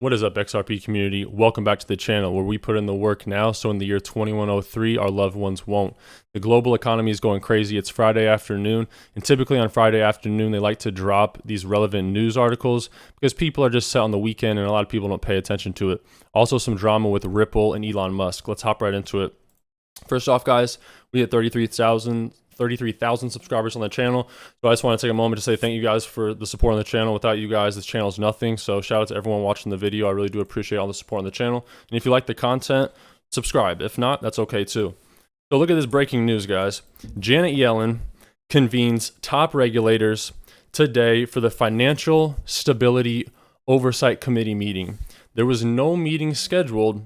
What is up, XRP community? Welcome back to the channel where we put in the work now so in the year 2103 our loved ones won't. The global economy is going crazy. It's Friday afternoon, and typically on Friday afternoon they like to drop these relevant news articles because people are just set on the weekend and a lot of people don't pay attention to it. Also some drama with Ripple and Elon Musk. Let's hop right into it. First off, guys, we hit 33,000 subscribers on the channel. So I just want to take a moment to say thank you guys for the support on the channel. Without you guys, this channel is nothing. So shout out to everyone watching the video. I really do appreciate all the support on the channel. And if you like the content, subscribe. If not, that's okay too. So look at this breaking news, guys. Janet Yellen convenes top regulators today for the Financial Stability Oversight Committee meeting. There was no meeting scheduled,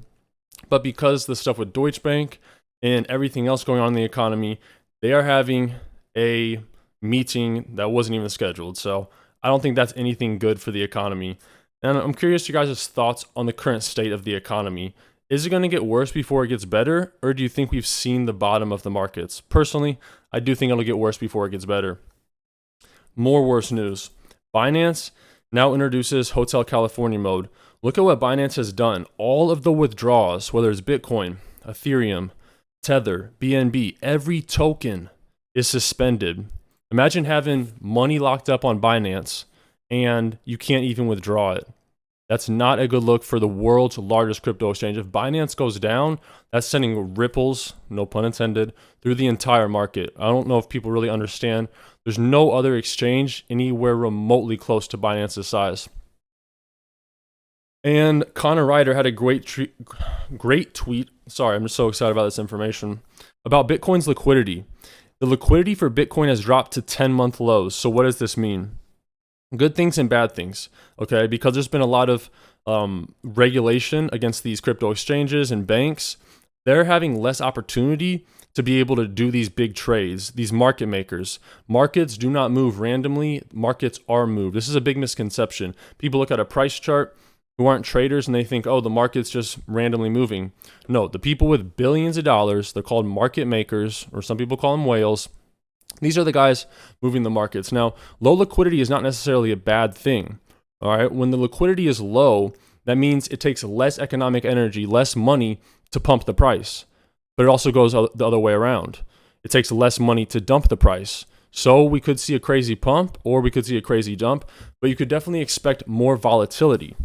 but because the stuff with Deutsche Bank and everything else going on in the economy, they are having a meeting that wasn't even scheduled. So I don't think that's anything good for the economy. And I'm curious your guys' thoughts on the current state of the economy. Is it going to get worse before it gets better? Or do you think we've seen the bottom of the markets? Personally, I do think it'll get worse before it gets better. More worse news. Binance now introduces Hotel California mode. Look at what Binance has done. All of the withdrawals, whether it's Bitcoin, Ethereum, Tether, BNB, every token is suspended. Imagine having money locked up on Binance and you can't even withdraw it. That's not a good look for the world's largest crypto exchange. If Binance goes down, that's sending ripples, no pun intended, through the entire market. I don't know if people really understand. There's no other exchange anywhere remotely close to Binance's size. And Connor Ryder had a great tweet. Sorry, I'm just so excited about this information about Bitcoin's liquidity. The liquidity for Bitcoin has dropped to 10-month lows. So what does this mean? Good things and bad things, okay? Because there's been a lot of regulation against these crypto exchanges and banks. They're having less opportunity to be able to do these big trades, these market makers. Markets do not move randomly. Markets are moved. This is a big misconception. People look at a price chart who aren't traders and they think, oh, the market's just randomly moving. No, the people with billions of dollars, they're called market makers, or some people call them whales. These are the guys moving the markets. Now, low liquidity is not necessarily a bad thing. All right, when the liquidity is low, that means it takes less economic energy, less money to pump the price. But it also goes the other way around. It takes less money to dump the price. So we could see a crazy pump or we could see a crazy dump, but you could definitely expect more volatility.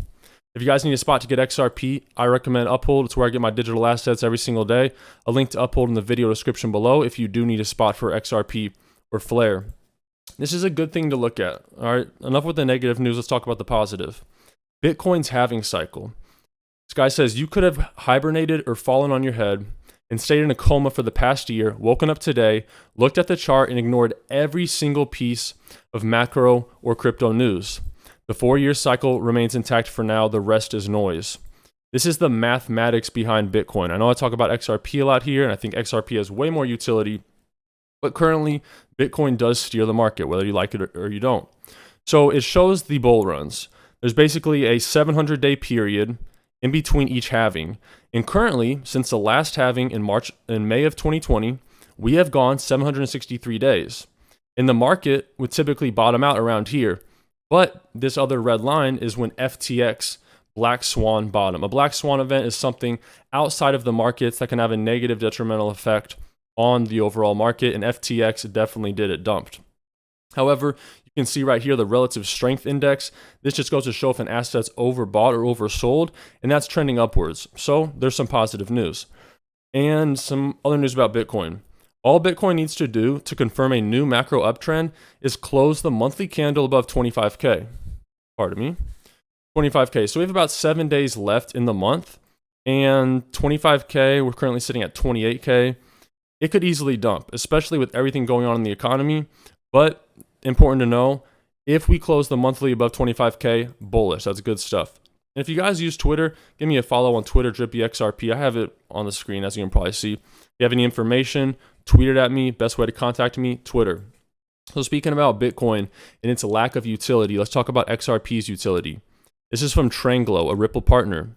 If you guys need a spot to get XRP, I recommend Uphold. It's where I get my digital assets every single day. A link to Uphold in the video description below if you do need a spot for XRP or Flare. This is a good thing to look at. All right, enough with the negative news. Let's talk about the positive. Bitcoin's halving cycle. This guy says you could have hibernated or fallen on your head and stayed in a coma for the past year, woken up today, looked at the chart, and ignored every single piece of macro or crypto news. The 4-year cycle remains intact for now. The rest is noise. This is the mathematics behind Bitcoin. I know I talk about XRP a lot here, and I think XRP has way more utility, but currently Bitcoin does steer the market, whether you like it or you don't. So it shows the bull runs. There's basically a 700-day period in between each halving. And currently, since the last halving in May of 2020, we have gone 763 days. And the market would typically bottom out around here. But this other red line is when FTX black swan bottom. A black swan event is something outside of the markets that can have a negative detrimental effect on the overall market, and FTX definitely did. It dumped. However, you can see right here the relative strength index. This just goes to show if an asset's overbought or oversold, and that's trending upwards. So there's some positive news. And some other news about Bitcoin. All Bitcoin needs to do to confirm a new macro uptrend is close the monthly candle above 25K. Pardon me. 25K. So we have about 7 days left in the month, and 25K, we're currently sitting at 28K. It could easily dump, especially with everything going on in the economy. But important to know, if we close the monthly above 25K, bullish. That's good stuff. And if you guys use Twitter, give me a follow on Twitter, DrippyXRP. I have it on the screen, as you can probably see. If you have any information, tweet it at me. Best way to contact me, Twitter. So speaking about Bitcoin and its lack of utility, let's talk about XRP's utility. This is from Tranglo, a Ripple partner.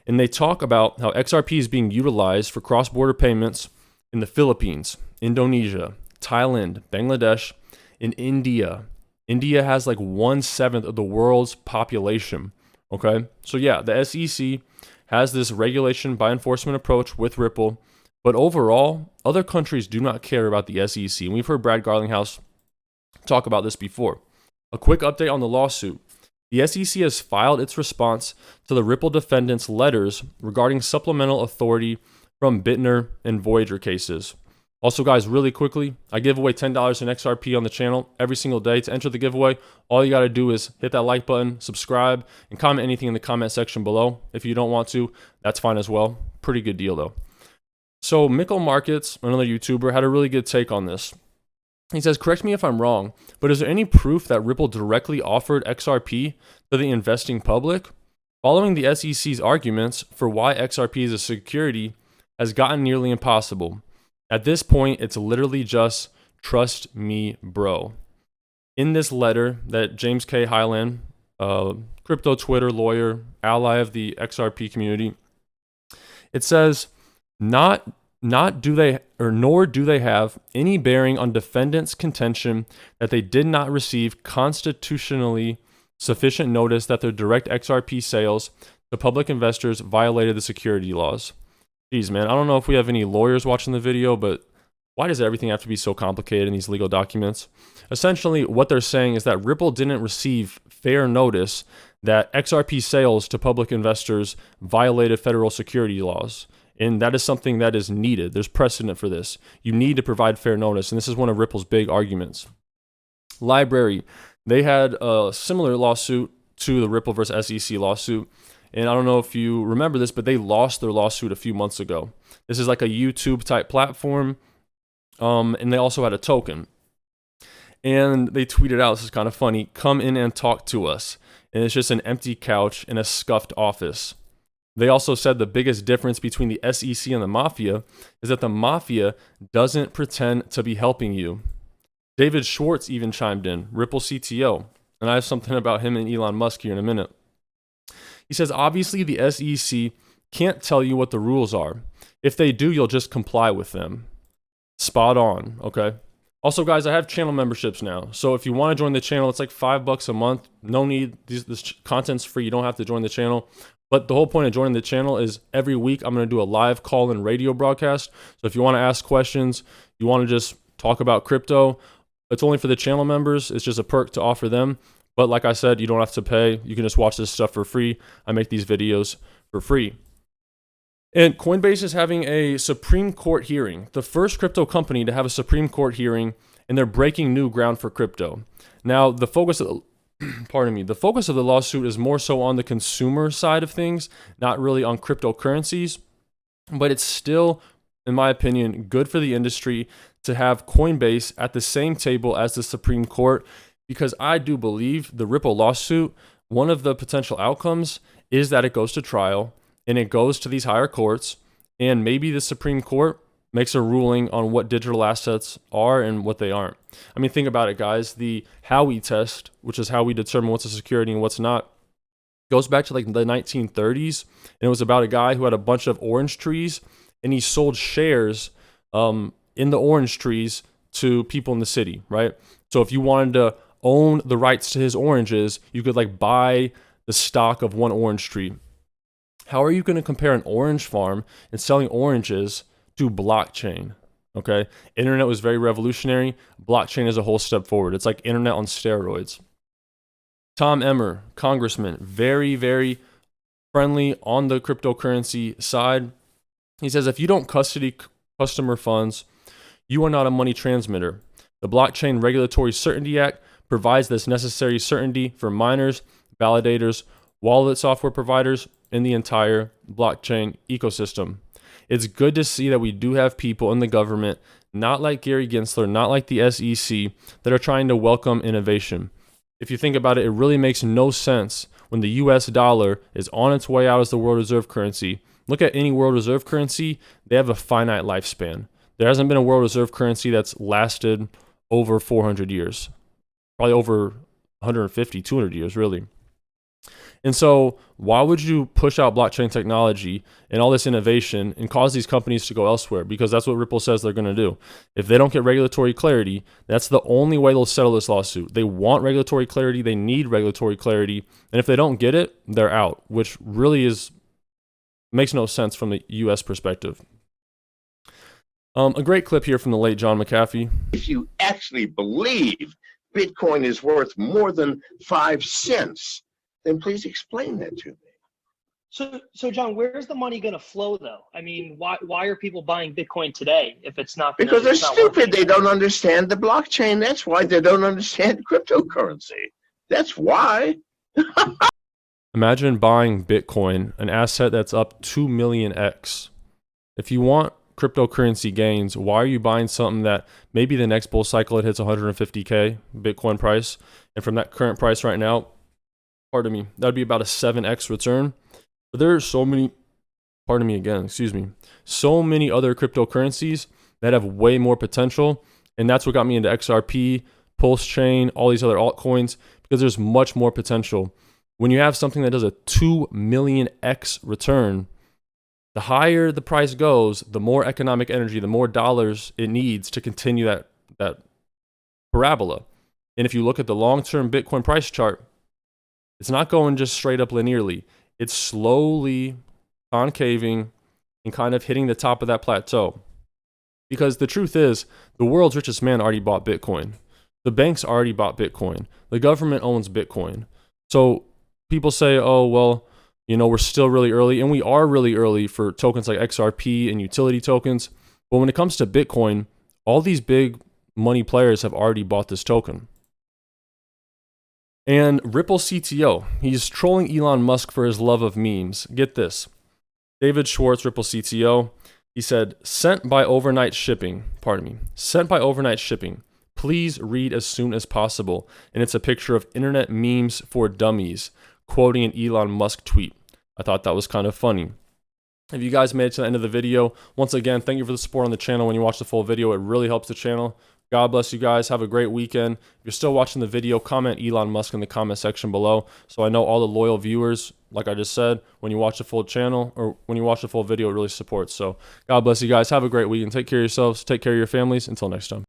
And they talk about how XRP is being utilized for cross-border payments in the Philippines, Indonesia, Thailand, Bangladesh, and India. India has like 1/7 of the world's population. Okay, so yeah, the SEC has this regulation by enforcement approach with Ripple, but overall, other countries do not care about the SEC. And we've heard Brad Garlinghouse talk about this before. A quick update on the lawsuit. The SEC has filed its response to the Ripple defendants' letters regarding supplemental authority from Bittner and Voyager cases. Also, guys, really quickly, I give away $10 in XRP on the channel every single day. To enter the giveaway, all you got to do is hit that like button, subscribe, and comment anything in the comment section below. If you don't want to, that's fine as well. Pretty good deal, though. So, Mickle Markets, another YouTuber, had a really good take on this. He says, correct me if I'm wrong, but is there any proof that Ripple directly offered XRP to the investing public? Following the SEC's arguments for why XRP is a security has gotten nearly impossible. At this point, it's literally just trust me, bro. In this letter that James K. Hyland, crypto Twitter lawyer, ally of the XRP community, it says, nor do they have any bearing on defendants' contention that they did not receive constitutionally sufficient notice that their direct XRP sales to public investors violated the security laws. Jeez, man, I don't know if we have any lawyers watching the video, but why does everything have to be so complicated in these legal documents? Essentially, what they're saying is that Ripple didn't receive fair notice that XRP sales to public investors violated federal security laws. And that is something that is needed. There's precedent for this. You need to provide fair notice, and this is one of Ripple's big arguments. Library, they had a similar lawsuit to the Ripple versus SEC lawsuit. And I don't know if you remember this, but they lost their lawsuit a few months ago. This is like a YouTube type platform. And they also had a token. And they tweeted out, this is kind of funny, come in and talk to us. And it's just an empty couch in a scuffed office. They also said the biggest difference between the SEC and the Mafia is that the Mafia doesn't pretend to be helping you. David Schwartz even chimed in, Ripple CTO. And I have something about him and Elon Musk here in a minute. He says, obviously the SEC can't tell you what the rules are. If they do, you'll just comply with them. Spot on, okay? Also, guys, I have channel memberships now. So if you want to join the channel, it's like $5 a month. No need, this content's free. You don't have to join the channel. But the whole point of joining the channel is every week I'm going to do a live call-in radio broadcast. So if you want to ask questions, you want to just talk about crypto, it's only for the channel members. It's just a perk to offer them. But like I said, you don't have to pay. You can just watch this stuff for free. I make these videos for free. And Coinbase is having a Supreme Court hearing, the first crypto company to have a Supreme Court hearing, and they're breaking new ground for crypto. Now, the focus of the focus of the lawsuit is more so on the consumer side of things, not really on cryptocurrencies, but it's still, in my opinion, good for the industry to have Coinbase at the same table as the Supreme Court, because I do believe the Ripple lawsuit, one of the potential outcomes is that it goes to trial and it goes to these higher courts, and maybe the Supreme Court makes a ruling on what digital assets are and what they aren't. I mean, think about it, guys. The Howey test, which is how we determine what's a security and what's not, goes back to like the 1930s, and it was about a guy who had a bunch of orange trees, and he sold shares in the orange trees to people in the city, right? So if you wanted to own the rights to his oranges, you could like buy the stock of one orange tree. How are you going to compare an orange farm and selling oranges to blockchain? Okay, internet was very revolutionary. Blockchain is a whole step forward. It's like internet on steroids. Tom Emmer, congressman, very, very friendly on the cryptocurrency side. He says, if you don't custody customer funds, you are not a money transmitter. The Blockchain Regulatory Certainty Act provides this necessary certainty for miners, validators, wallet software providers, and the entire blockchain ecosystem. It's good to see that we do have people in the government, not like Gary Gensler, not like the SEC, that are trying to welcome innovation. If you think about it, it really makes no sense when the US dollar is on its way out as the world reserve currency. Look at any world reserve currency, they have a finite lifespan. There hasn't been a world reserve currency that's lasted over 400 years, probably over 150, 200 years, really. And so why would you push out blockchain technology and all this innovation and cause these companies to go elsewhere? Because that's what Ripple says they're going to do. If they don't get regulatory clarity, that's the only way they'll settle this lawsuit. They want regulatory clarity. They need regulatory clarity. And if they don't get it, they're out, which really makes no sense from the U.S. perspective. A great clip here from the late John McAfee. If you actually believe Bitcoin is worth more than 5 cents, then please explain that to me. So John, where's the money going to flow, though? I mean, why are people buying Bitcoin today if it's not? Because they're stupid. They don't understand the blockchain. That's why they don't understand cryptocurrency. That's why. Imagine buying Bitcoin, an asset that's up 2 million X. If you want cryptocurrency gains, why are you buying something that maybe the next bull cycle it hits 150K Bitcoin price, and from that current price right now, pardon me, that'd be about a 7x return. But there are so many, so many other cryptocurrencies that have way more potential, and that's what got me into XRP, Pulse Chain, all these other altcoins, because there's much more potential. When you have something that does a 2 million X return, the higher the price goes, the more economic energy, the more dollars it needs to continue that parabola. And if you look at the long-term Bitcoin price chart, it's not going just straight up linearly. It's slowly concaving and kind of hitting the top of that plateau. Because the truth is, the world's richest man already bought Bitcoin. The banks already bought Bitcoin. The government owns Bitcoin. So people say, oh, well, you know, we're still really early, and we are really early for tokens like XRP and utility tokens. But when it comes to Bitcoin, all these big money players have already bought this token. And Ripple CTO, he's trolling Elon Musk for his love of memes. Get this. David Schwartz, Ripple CTO, he said, sent by overnight shipping. Please read as soon as possible. And it's a picture of internet memes for dummies, quoting an Elon Musk tweet. I thought that was kind of funny. If you guys made it to the end of the video, once again, thank you for the support on the channel. When you watch the full video, it really helps the channel. God bless you guys. Have a great weekend. If you're still watching the video, comment Elon Musk in the comment section below, so I know all the loyal viewers, like I just said, when you watch the full channel or when you watch the full video, it really supports. So God bless you guys. Have a great weekend. Take care of yourselves. Take care of your families. Until next time.